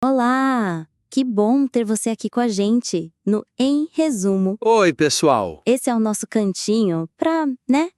Olá! Que bom ter você aqui com a gente no Em Resumo. Oi, pessoal! Esse é o nosso cantinho para,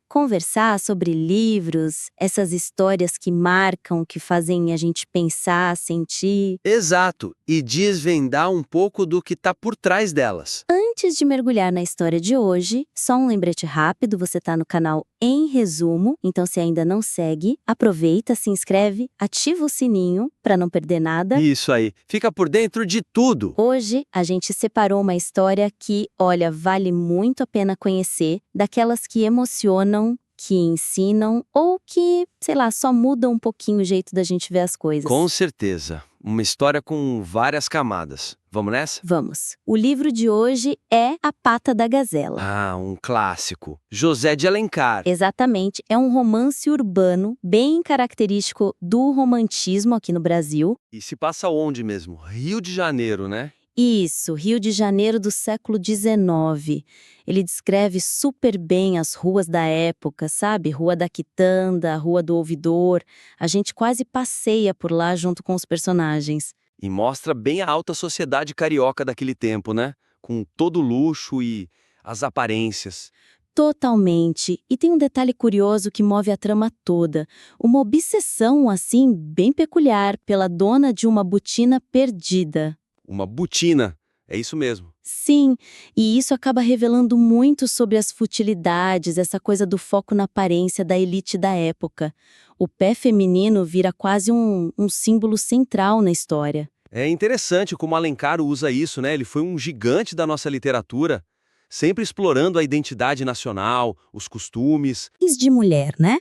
conversar sobre livros, essas histórias que marcam, que fazem a gente pensar, sentir. Exato, e desvendar um pouco do que está por trás delas. Antes de mergulhar na história de hoje, só um lembrete rápido, você está no canal Em Resumo, então se ainda não segue, aproveita, se inscreve, ativa o sininho para não perder nada. Isso aí, fica por dentro de tudo. Hoje, a gente separou uma história que, olha, vale muito a pena conhecer, daquelas que emocionam, que ensinam ou que, sei lá, só mudam um pouquinho o jeito da gente ver as coisas. Com certeza, uma história com várias camadas. Vamos nessa? Vamos. O livro de hoje é A Pata da Gazela. Ah, um clássico. José de Alencar. Exatamente, é um romance urbano bem característico do romantismo aqui no Brasil. E se passa onde mesmo? Rio de Janeiro, né? Isso, Rio de Janeiro do século XIX. Ele descreve super bem as ruas da época, sabe? Rua da Quitanda, Rua do Ouvidor. A gente quase passeia por lá junto com os personagens. E mostra bem a alta sociedade carioca daquele tempo, né? Com todo o luxo e as aparências. Totalmente. E tem um detalhe curioso que move a trama toda. Uma obsessão, assim, bem peculiar pela dona de uma botina perdida. Uma botina, é isso mesmo. Sim, e isso acaba revelando muito sobre as futilidades, essa coisa do foco na aparência da elite da época. O pé feminino vira quase um símbolo central na história. É interessante como Alencar usa isso, né? Ele foi um gigante da nossa literatura, sempre explorando a identidade nacional, os costumes. De mulher, né?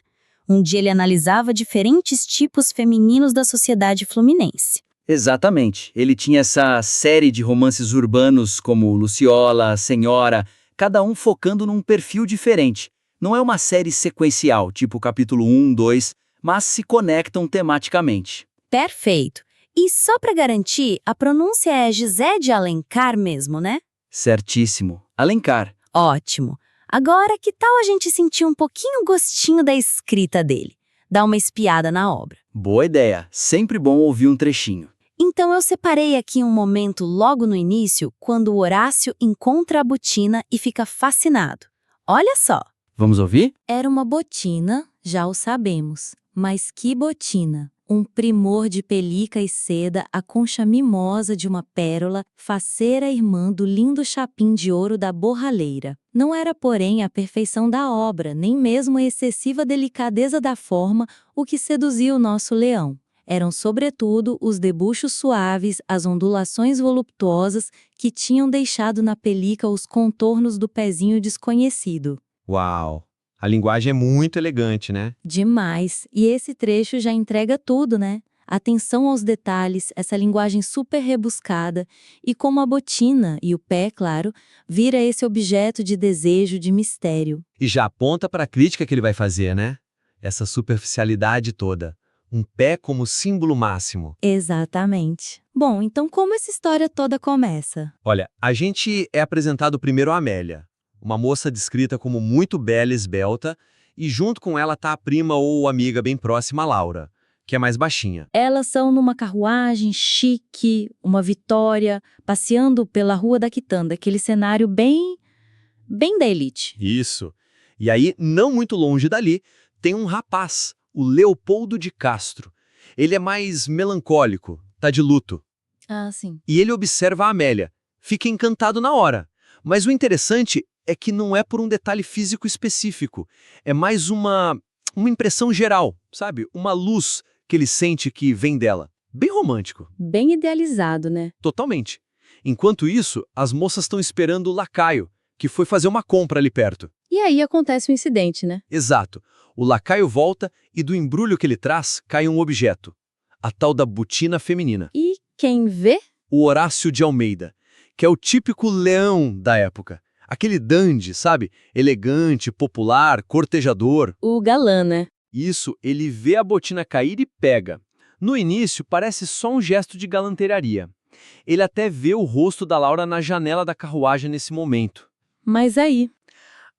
Um dia ele analisava diferentes tipos femininos da sociedade fluminense. Exatamente. Ele tinha essa série de romances urbanos como Luciola, Senhora, cada um focando num perfil diferente. Não é uma série sequencial, tipo capítulo 1, 2, mas se conectam tematicamente. Perfeito. E só para garantir, a pronúncia é José de Alencar mesmo, né? Certíssimo. Alencar. Ótimo. Agora, que tal a gente sentir um pouquinho o gostinho da escrita dele? Dar uma espiada na obra. Boa ideia. Sempre bom ouvir um trechinho. Então eu separei aqui um momento logo no início, quando o Horácio encontra a botina e fica fascinado. Olha só. Vamos ouvir? Era uma botina, já o sabemos. Mas que botina! Um primor de pelica e seda, a concha mimosa de uma pérola, faceira irmã do lindo chapim de ouro da borralheira. Não era, porém, a perfeição da obra, nem mesmo a excessiva delicadeza da forma, o que seduzia o nosso leão. Eram, sobretudo, os debuxos suaves, as ondulações voluptuosas que tinham deixado na pelica os contornos do pezinho desconhecido. Uau! A linguagem é muito elegante, né? Demais. E esse trecho já entrega tudo, né? Atenção aos detalhes, essa linguagem super rebuscada e como a botina, e o pé, claro, vira esse objeto de desejo, de mistério. E já aponta para a crítica que ele vai fazer, né? Essa superficialidade toda. Um pé como símbolo máximo. Exatamente. Bom, então como essa história toda começa? Olha, a gente é apresentado primeiro a Amélia, uma moça descrita como muito bela e esbelta, e junto com ela tá a prima ou amiga bem próxima, Laura, que é mais baixinha. Elas são numa carruagem chique, uma Vitória, passeando pela Rua da Quitanda, aquele cenário bem da elite. Isso. E aí, não muito longe dali, tem um rapaz, o Leopoldo de Castro. Ele é mais melancólico, tá de luto. Ah, sim. E ele observa a Amélia, fica encantado na hora. Mas o interessante é que não é por um detalhe físico específico, é mais uma impressão geral, sabe? Uma luz que ele sente que vem dela. Bem romântico. Bem idealizado, né? Totalmente. Enquanto isso, as moças estão esperando o lacaio, que foi fazer uma compra ali perto. E aí acontece um incidente, né? Exato. O lacaio volta e do embrulho que ele traz cai um objeto. A tal da botina feminina. E quem vê? O Horácio de Almeida, que é o típico leão da época. Aquele dandy, sabe? Elegante, popular, cortejador. O galã, né? Isso, ele vê a botina cair e pega. No início, parece só um gesto de galanteiraria. Ele até vê o rosto da Laura na janela da carruagem nesse momento. Mas aí...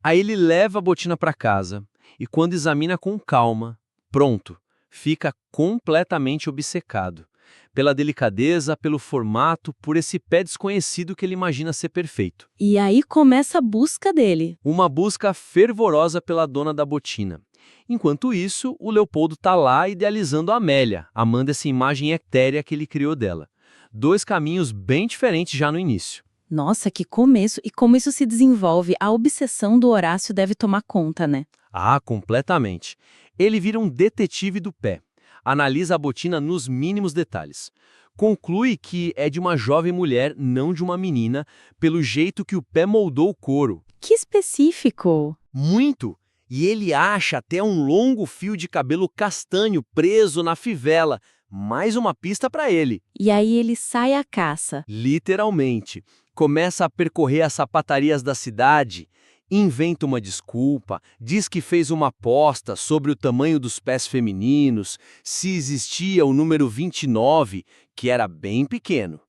Aí ele leva a botina para casa e quando examina com calma, pronto, fica completamente obcecado. Pela delicadeza, pelo formato, por esse pé desconhecido que ele imagina ser perfeito. E aí começa a busca dele. Uma busca fervorosa pela dona da botina. Enquanto isso, o Leopoldo tá lá idealizando a Amélia, amando essa imagem etérea que ele criou dela. Dois caminhos bem diferentes já no início. Nossa, que começo! E como isso se desenvolve, a obsessão do Horácio deve tomar conta, né? Ah, completamente. Ele vira um detetive do pé. Analisa a botina nos mínimos detalhes. Conclui que é de uma jovem mulher, não de uma menina, pelo jeito que o pé moldou o couro. Que específico! Muito! E ele acha até um longo fio de cabelo castanho preso na fivela. Mais uma pista para ele. E aí ele sai à caça. Literalmente. Começa a percorrer as sapatarias da cidade, inventa uma desculpa, diz que fez uma aposta sobre o tamanho dos pés femininos, se existia o número 29, que era bem pequeno.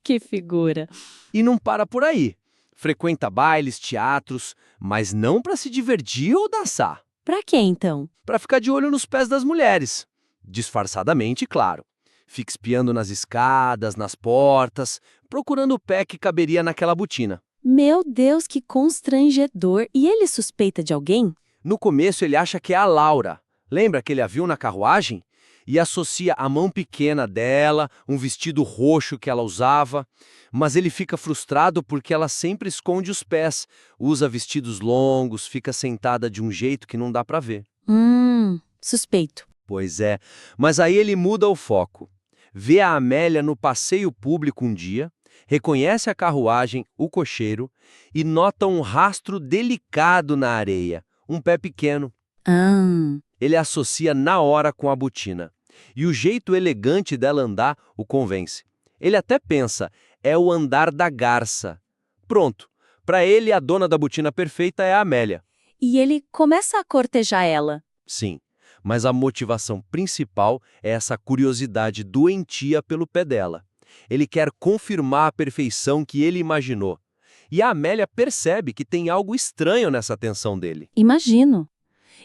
Que figura! E não para por aí. Frequenta bailes, teatros, mas não para se divertir ou dançar. Pra quê, então? Para ficar de olho nos pés das mulheres. Disfarçadamente, claro. Fica espiando nas escadas, nas portas, procurando o pé que caberia naquela botina. Meu Deus, que constrangedor! E ele suspeita de alguém? No começo ele acha que é a Laura. Lembra que ele a viu na carruagem? E associa a mão pequena dela, um vestido roxo que ela usava. Mas ele fica frustrado porque ela sempre esconde os pés, usa vestidos longos, fica sentada de um jeito que não dá pra ver. Suspeito. Pois é, mas aí ele muda o foco. Vê a Amélia no passeio público um dia, reconhece a carruagem, o cocheiro, e nota um rastro delicado na areia, um pé pequeno. Ele associa na hora com a botina. E o jeito elegante dela andar o convence. Ele até pensa, é o andar da garça. Pronto, para ele a dona da botina perfeita é a Amélia. E ele começa a cortejar ela. Sim, mas a motivação principal é essa curiosidade doentia pelo pé dela. Ele quer confirmar a perfeição que ele imaginou. E a Amélia percebe que tem algo estranho nessa atenção dele. Imagino.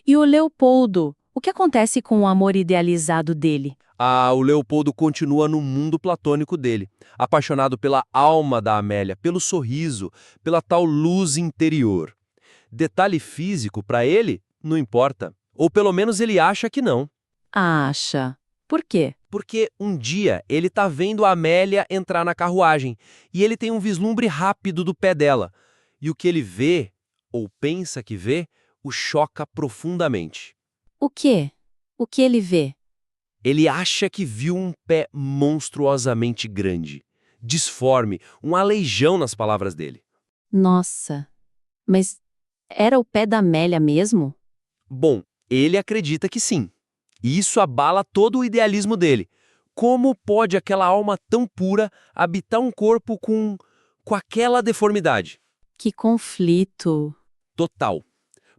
E o Leopoldo? O que acontece com o amor idealizado dele? O Leopoldo continua no mundo platônico dele, apaixonado pela alma da Amélia, pelo sorriso, pela tal luz interior. Detalhe físico, para ele, não importa. Ou pelo menos ele acha que não. Acha. Por quê? Porque um dia ele tá vendo a Amélia entrar na carruagem e ele tem um vislumbre rápido do pé dela. E o que ele vê, ou pensa que vê, o choca profundamente. O quê? O que ele vê? Ele acha que viu um pé monstruosamente grande, disforme, um aleijão nas palavras dele. Nossa. Mas era o pé da Amélia mesmo? Bom, ele acredita que sim. E isso abala todo o idealismo dele. Como pode aquela alma tão pura habitar um corpo com aquela deformidade? Que conflito. Total.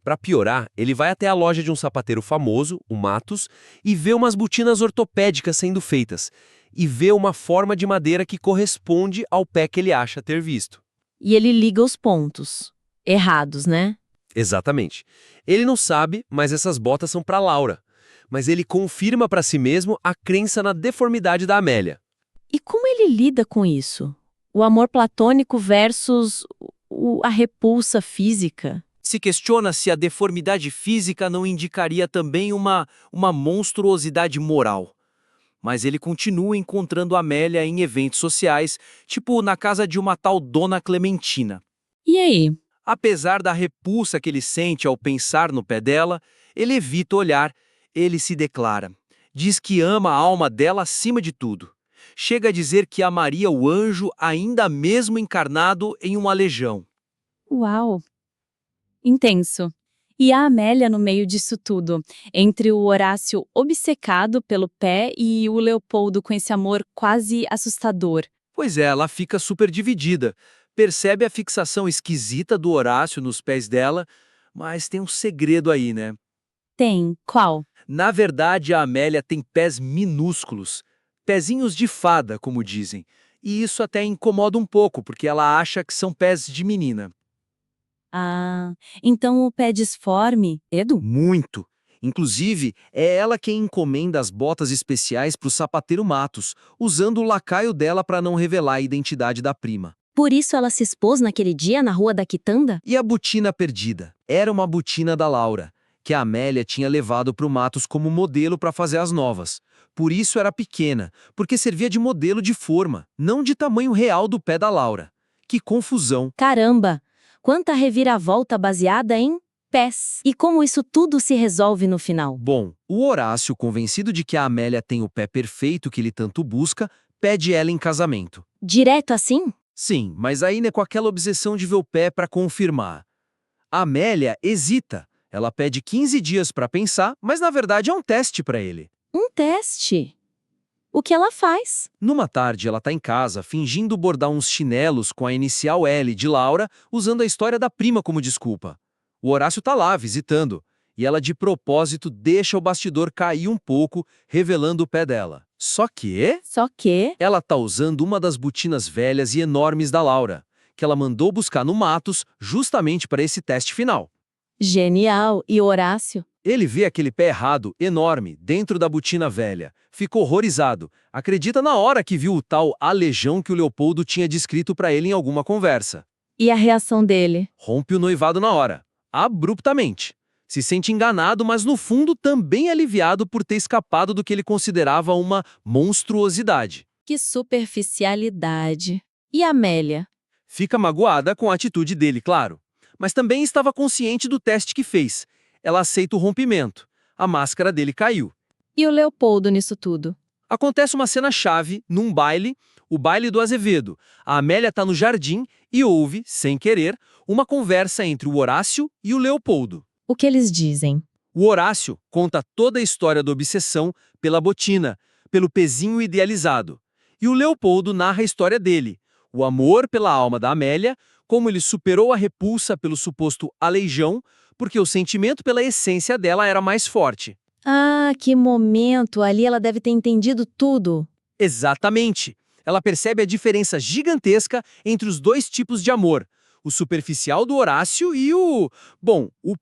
Para piorar, ele vai até a loja de um sapateiro famoso, o Matos, e vê umas botinas ortopédicas sendo feitas. E vê uma forma de madeira que corresponde ao pé que ele acha ter visto. E ele liga os pontos. Errados, né? Exatamente. Ele não sabe, mas essas botas são para Laura. Mas ele confirma para si mesmo a crença na deformidade da Amélia. E como ele lida com isso? O amor platônico versus a repulsa física? Se questiona se a deformidade física não indicaria também uma monstruosidade moral. Mas ele continua encontrando Amélia em eventos sociais, tipo na casa de uma tal Dona Clementina. E aí? Apesar da repulsa que ele sente ao pensar no pé dela, ele evita olhar, ele se declara. Diz que ama a alma dela acima de tudo. Chega a dizer que amaria o anjo ainda mesmo encarnado em uma legião. Uau! Intenso. E a Amélia no meio disso tudo, entre o Horácio obcecado pelo pé e o Leopoldo com esse amor quase assustador. Pois é, ela fica super dividida. Percebe a fixação esquisita do Horácio nos pés dela, mas tem um segredo aí, né? Tem. Qual? Na verdade, a Amélia tem pés minúsculos, pezinhos de fada, como dizem. E isso até incomoda um pouco, porque ela acha que são pés de menina. Ah, então o pé disforme, Edu? Muito. Inclusive, é ela quem encomenda as botas especiais para o sapateiro Matos, usando o lacaio dela para não revelar a identidade da prima. Por isso ela se expôs naquele dia na Rua da Quitanda? E a botina perdida? Era uma botina da Laura, que a Amélia tinha levado para o Matos como modelo para fazer as novas. Por isso era pequena, porque servia de modelo de forma, não de tamanho real do pé da Laura. Que confusão! Caramba! Quanta reviravolta baseada em pés! E como isso tudo se resolve no final? Bom, o Horácio, convencido de que a Amélia tem o pé perfeito que ele tanto busca, pede ela em casamento. Direto assim? Sim, mas ainda com aquela obsessão de ver o pé para confirmar. A Amélia hesita. Ela pede 15 dias para pensar, mas na verdade é um teste para ele. Um teste. O que ela faz? Numa tarde, ela tá em casa, fingindo bordar uns chinelos com a inicial L de Laura, usando a história da prima como desculpa. O Horácio tá lá, visitando, e ela de propósito deixa o bastidor cair um pouco, revelando o pé dela. Só que Só que... ela tá usando uma das botinas velhas e enormes da Laura, que ela mandou buscar no Matos justamente para esse teste final. Genial! E Horácio? Ele vê aquele pé errado, enorme, dentro da botina velha. Ficou horrorizado. Acredita na hora que viu o tal alejão que o Leopoldo tinha descrito para ele em alguma conversa. E a reação dele? Rompe o noivado na hora. Abruptamente. Se sente enganado, mas no fundo também aliviado por ter escapado do que ele considerava uma monstruosidade. Que superficialidade. E Amélia? Fica magoada com a atitude dele, claro. Mas também estava consciente do teste que fez. Ela aceita o rompimento. A máscara dele caiu. E o Leopoldo nisso tudo? Acontece uma cena-chave num baile, o baile do Azevedo. A Amélia está no jardim e ouve, sem querer, uma conversa entre o Horácio e o Leopoldo. O que eles dizem? O Horácio conta toda a história da obsessão pela botina, pelo pezinho idealizado. E o Leopoldo narra a história dele, o amor pela alma da Amélia, como ele superou a repulsa pelo suposto aleijão, porque o sentimento pela essência dela era mais forte. Ah, que momento! Ali ela deve ter entendido tudo. Exatamente. Ela percebe a diferença gigantesca entre os dois tipos de amor, o superficial do Horácio e o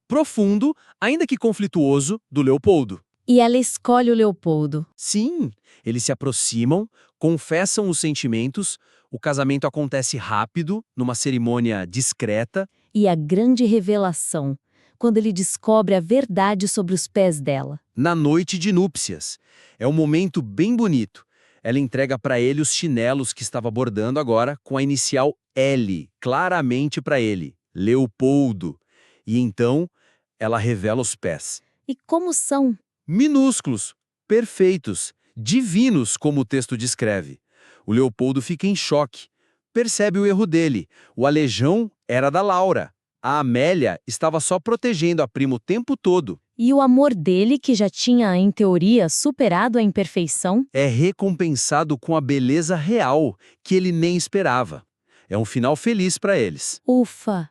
profundo, ainda que conflituoso, do Leopoldo. E ela escolhe o Leopoldo. Sim, eles se aproximam, confessam os sentimentos, o casamento acontece rápido, numa cerimônia discreta. E a grande revelação, quando ele descobre a verdade sobre os pés dela. Na noite de núpcias. É um momento bem bonito. Ela entrega para ele os chinelos que estava bordando agora com a inicial L, claramente para ele, Leopoldo. E então, ela revela os pés. E como são? Minúsculos, perfeitos, divinos, como o texto descreve. O Leopoldo fica em choque. Percebe o erro dele. O aleijão era da Laura. A Amélia estava só protegendo a prima o tempo todo. E o amor dele, que já tinha, em teoria, superado a imperfeição? É recompensado com a beleza real, que ele nem esperava. É um final feliz para eles. Ufa!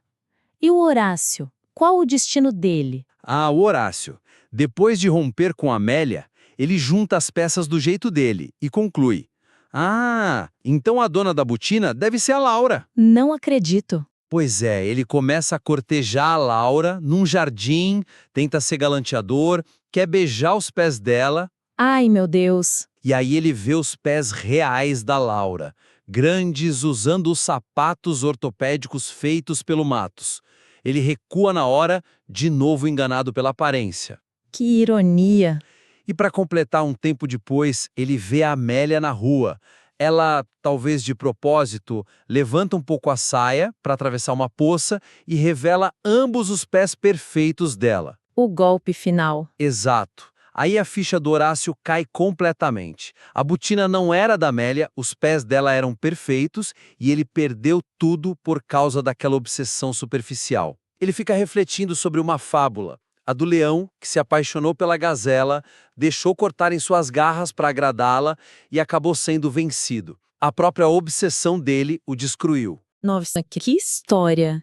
E o Horácio? Qual o destino dele? Ah, o Horácio. Depois de romper com a Amélia, ele junta as peças do jeito dele e conclui. Ah, então a dona da botina deve ser a Laura. Não acredito. Pois é, ele começa a cortejar a Laura num jardim, tenta ser galanteador, quer beijar os pés dela, Ai, meu Deus! e aí ele vê os pés reais da Laura, grandes usando os sapatos ortopédicos feitos pelo Matos. Ele recua na hora, de novo enganado pela aparência. Que ironia! E para completar um tempo depois, ele vê a Amélia na rua. Ela, talvez de propósito, levanta um pouco a saia para atravessar uma poça e revela ambos os pés perfeitos dela. O golpe final. Exato. Aí a ficha do Horácio cai completamente. A botina não era da Amélia, os pés dela eram perfeitos e ele perdeu tudo por causa daquela obsessão superficial. Ele fica refletindo sobre uma fábula. A do leão, que se apaixonou pela gazela, deixou cortarem suas garras para agradá-la e acabou sendo vencido. A própria obsessão dele o destruiu. Nossa, que história!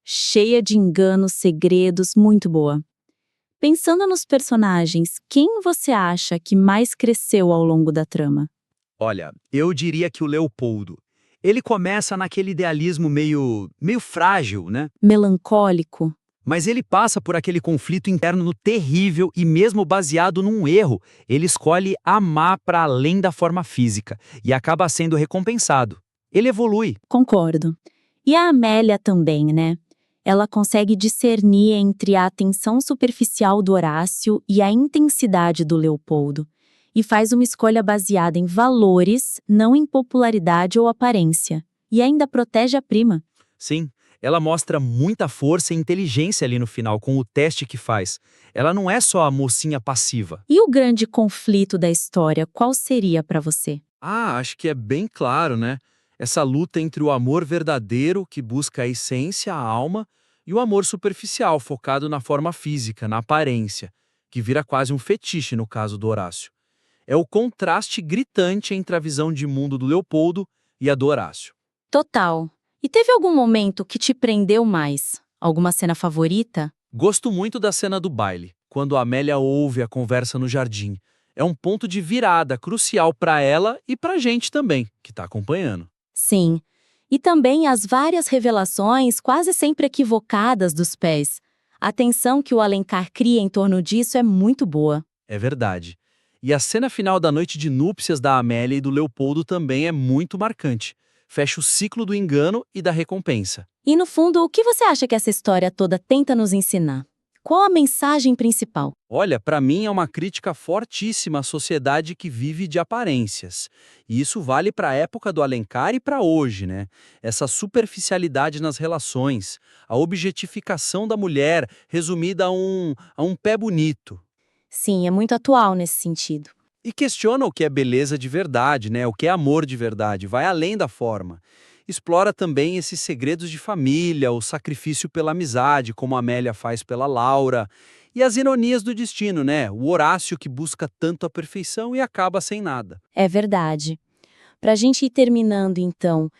Cheia de enganos, segredos, muito boa. Pensando nos personagens, quem você acha que mais cresceu ao longo da trama? Olha, eu diria que o Leopoldo. Ele começa naquele idealismo meio frágil, né? Melancólico? Mas ele passa por aquele conflito interno terrível e mesmo baseado num erro, ele escolhe amar para além da forma física e acaba sendo recompensado. Ele evolui. Concordo. E a Amélia também, né? Ela consegue discernir entre a atenção superficial do Horácio e a intensidade do Leopoldo, e faz uma escolha baseada em valores, não em popularidade ou aparência. E ainda protege a prima. Sim, ela mostra muita força e inteligência ali no final com o teste que faz. Ela não é só a mocinha passiva. E o grande conflito da história, qual seria para você? Acho que é bem claro, né? Essa luta entre o amor verdadeiro, que busca a essência, a alma, e o amor superficial, focado na forma física, na aparência, que vira quase um fetiche no caso do Horácio. É o contraste gritante entre a visão de mundo do Leopoldo e a do Horácio. Total. E teve algum momento que te prendeu mais? Alguma cena favorita? Gosto muito da cena do baile, quando a Amélia ouve a conversa no jardim. É um ponto de virada crucial para ela e para a gente também, que está acompanhando. Sim. E também as várias revelações, quase sempre equivocadas, dos pés. A tensão que o Alencar cria em torno disso é muito boa. É verdade. E a cena final da noite de núpcias da Amélia e do Leopoldo também é muito marcante. Fecha o ciclo do engano e da recompensa. E no fundo, o que você acha que essa história toda tenta nos ensinar? Qual a mensagem principal? Olha, para mim é uma crítica fortíssima à sociedade que vive de aparências. E isso vale para a época do Alencar e para hoje, né? Essa superficialidade nas relações, a objetificação da mulher resumida a um pé bonito. Sim, é muito atual nesse sentido. E questiona o que é beleza de verdade, né? O que é amor de verdade, vai além da forma. Explora também esses segredos de família, o sacrifício pela amizade, como a Amélia faz pela Laura, e as ironias do destino, né? O Horácio que busca tanto a perfeição e acaba sem nada. É verdade. Para a gente ir terminando, então,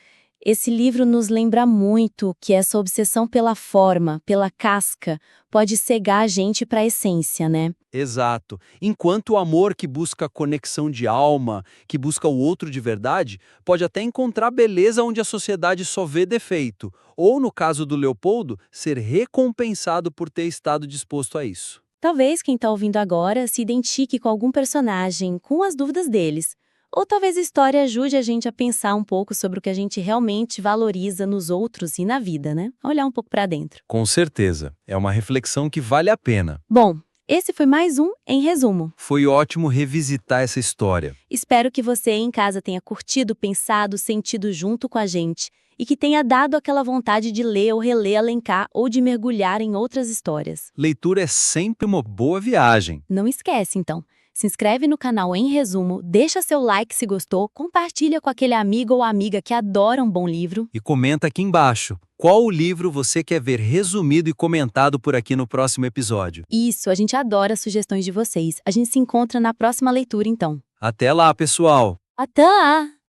esse livro nos lembra muito que essa obsessão pela forma, pela casca, pode cegar a gente para a essência, né? Exato. Enquanto o amor que busca conexão de alma, que busca o outro de verdade, pode até encontrar beleza onde a sociedade só vê defeito, ou, no caso do Leopoldo, ser recompensado por ter estado disposto a isso. Talvez quem está ouvindo agora se identifique com algum personagem, com as dúvidas deles. Ou talvez a história ajude a gente a pensar um pouco sobre o que a gente realmente valoriza nos outros e na vida, né? Olhar um pouco para dentro. Com certeza. É uma reflexão que vale a pena. Bom, esse foi mais um Em Resumo. Foi ótimo revisitar essa história. Espero que você em casa tenha curtido, pensado, sentido junto com a gente e que tenha dado aquela vontade de ler ou reler Alencar ou de mergulhar em outras histórias. Leitura é sempre uma boa viagem. Não esquece, então. Se inscreve no canal Em Resumo, deixa seu like se gostou, compartilha com aquele amigo ou amiga que adora um bom livro. E comenta aqui embaixo qual o livro você quer ver resumido e comentado por aqui no próximo episódio. Isso, a gente adora as sugestões de vocês. A gente se encontra na próxima leitura, então. Até lá, pessoal! Até lá!